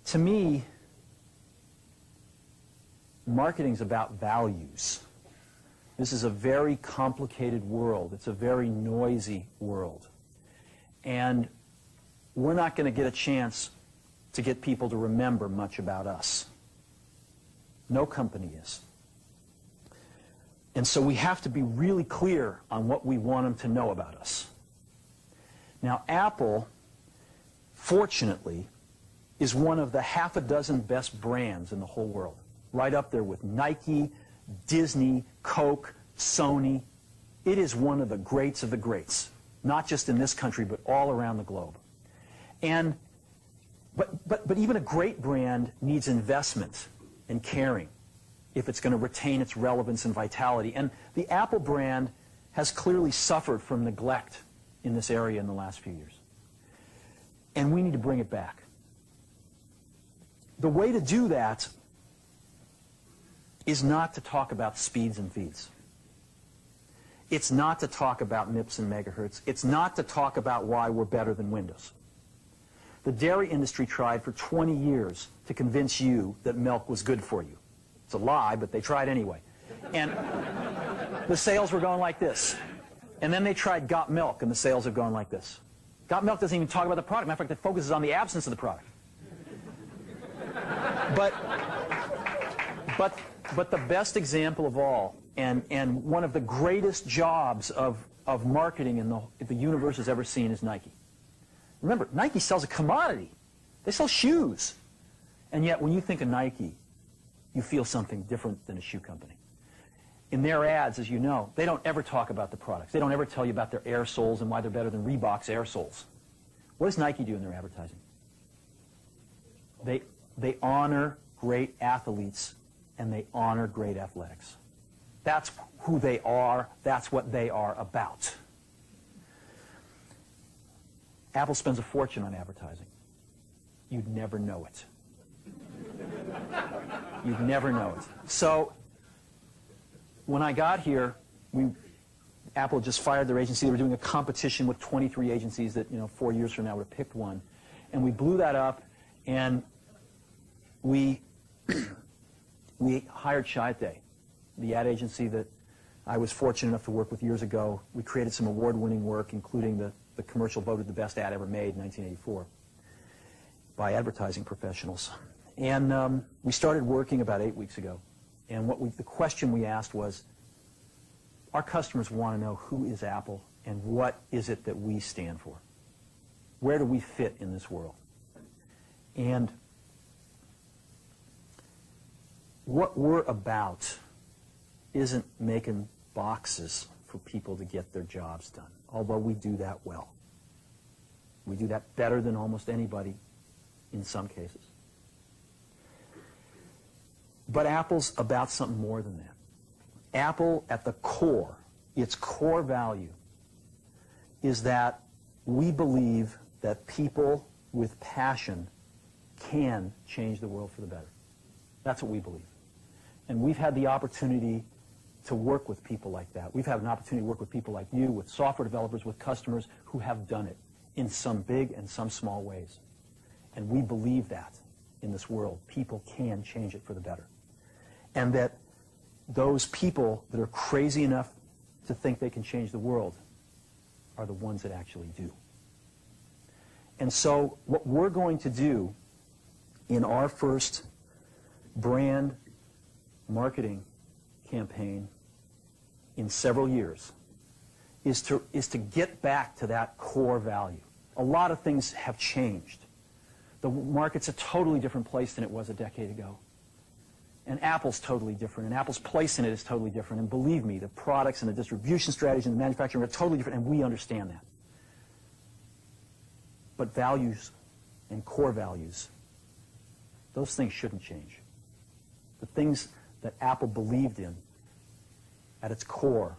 To me, marketing's about values. This is a very complicated world. It's a very noisy world. And we're not going to get a chance to get people to remember much about us. No company is. And so we have to be really clear on what we want them to know about us. Now, Apple, fortunately, is one of the half a dozen best brands in the whole world. Right up there with Nike, Disney, Coke, Sony. It is one of the greats of the greats, not just in this country, but all around the globe. But even a great brand needs investment and caring if it's going to retain its relevance and vitality. And the Apple brand has clearly suffered from neglect in this area in the last few years. And we need to bring it back. The way to do that is not to talk about speeds and feeds. It's not to talk about MIPS and megahertz. It's not to talk about why we're better than Windows. The dairy industry tried for 20 years to convince you that milk was good for you. It's a lie, but they tried anyway. And the sales were going like this. And then they tried Got Milk, and the sales have gone like this. Got Milk doesn't even talk about the product. Matter of fact, it focuses on the absence of the product. But the best example of all, and one of the greatest jobs of marketing the universe has ever seen is Nike. Remember, Nike sells a commodity. They sell shoes. And yet, when you think of Nike, you feel something different than a shoe company. In their ads, as you know, they don't ever talk about the products. They don't ever tell you about their air soles and why they're better than Reebok's air soles. What does Nike do in their advertising? They honor great athletes, and they honor great athletics. That's who they are. That's what they are about. Apple spends a fortune on advertising. You'd never know it. You'd never know it. So when I got here, Apple just fired their agency. They were doing a competition with 23 agencies that, 4 years from now would have picked one. And we blew that up, and we hired Chiat, the ad agency that I was fortunate enough to work with years ago. We created some award-winning work, including the commercial voted the best ad ever made in 1984 by advertising professionals. And we started working about 8 weeks ago. And the question we asked was, our customers want to know who is Apple and what is it that we stand for? Where do we fit in this world? And what we're about isn't making boxes for people to get their jobs done, although we do that well. We do that better than almost anybody in some cases. But Apple's about something more than that. Apple, at the core, its core value, is that we believe that people with passion can change the world for the better. That's what we believe. And we've had the opportunity to work with people like that. We've had an opportunity to work with people like you, with software developers, with customers who have done it in some big and some small ways. And we believe that in this world, people can change it for the better. And that those people that are crazy enough to think they can change the world are the ones that actually do. And so what we're going to do in our first brand marketing campaign in several years is to get back to that core value. A lot of things have changed. The market's a totally different place than it was a decade ago. And Apple's totally different, and Apple's place in it is totally different. And believe me, the products and the distribution strategy and the manufacturing are totally different, and we understand that. But values and core values, those things shouldn't change. The things that Apple believed in at its core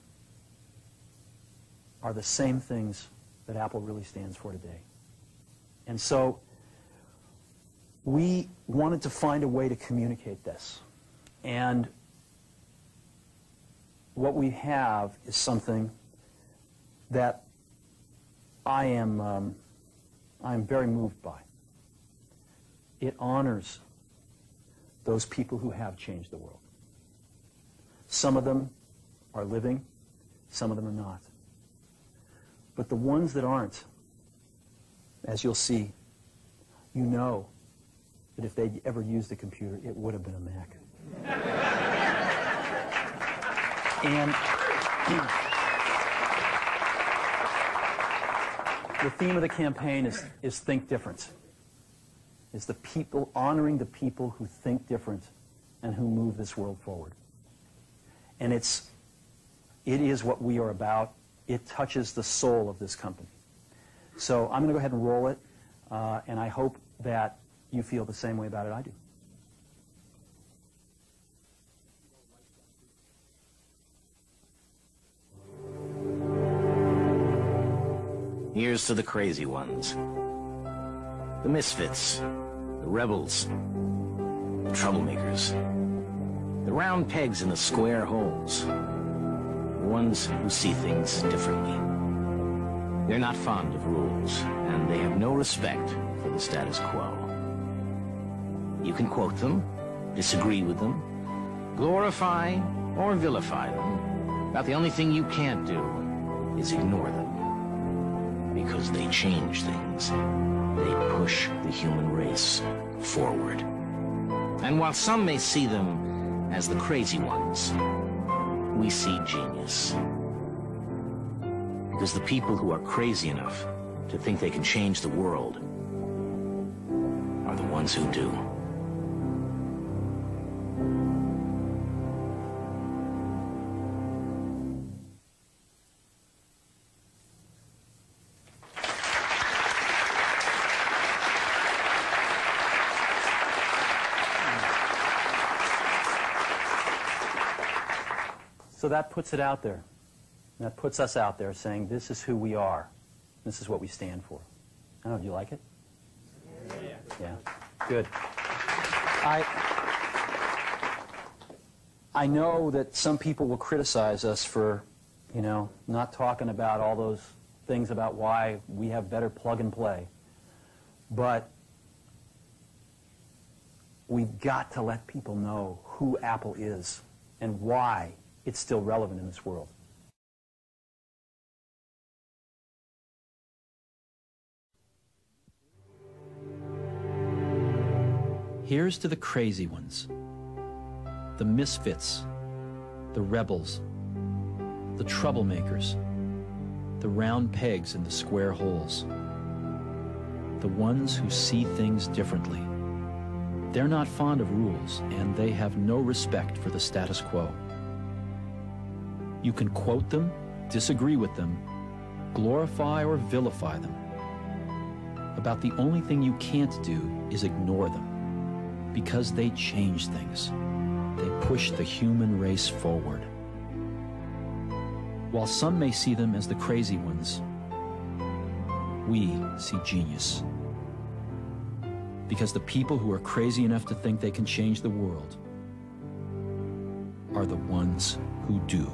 are the same things that Apple really stands for today. And so we wanted to find a way to communicate this. And what we have is something that I'm very moved by. it honors those people who have changed the world. Some of them are living, some of them are not. But the ones that aren't, as you'll see, you know that if they'd ever used a computer, it would have been a Mac. And the theme of the campaign is Think Different. It's the people, honoring the people who think different and who move this world forward. And it is what we are about. It touches the soul of this company. So I'm going to go ahead and roll it, and I hope that you feel the same way about it I do. Here's to the crazy ones, the misfits, the rebels, the troublemakers, the round pegs in the square holes, the ones who see things differently. They're not fond of rules, and they have no respect for the status quo. You can quote them, disagree with them, glorify or vilify them, but the only thing you can't do is ignore them. Because they change things. They push the human race forward. And while some may see them as the crazy ones, we see genius. Because the people who are crazy enough to think they can change the world are the ones who do. So that puts it out there. That puts us out there saying this is who we are. This is what we stand for. I don't know, do you like it? Yeah. Good. I know that some people will criticize us for, you know, not talking about all those things about why we have better plug and play. But we've got to let people know who Apple is and why it's still relevant in this world. Here's to the crazy ones, the misfits, the rebels, the troublemakers, the round pegs in the square holes, the ones who see things differently. They're not fond of rules, and they have no respect for the status quo. You can quote them, disagree with them, glorify or vilify them. About the only thing you can't do is ignore them, because they change things. They push the human race forward. While some may see them as the crazy ones, we see genius. Because the people who are crazy enough to think they can change the world are the ones who do.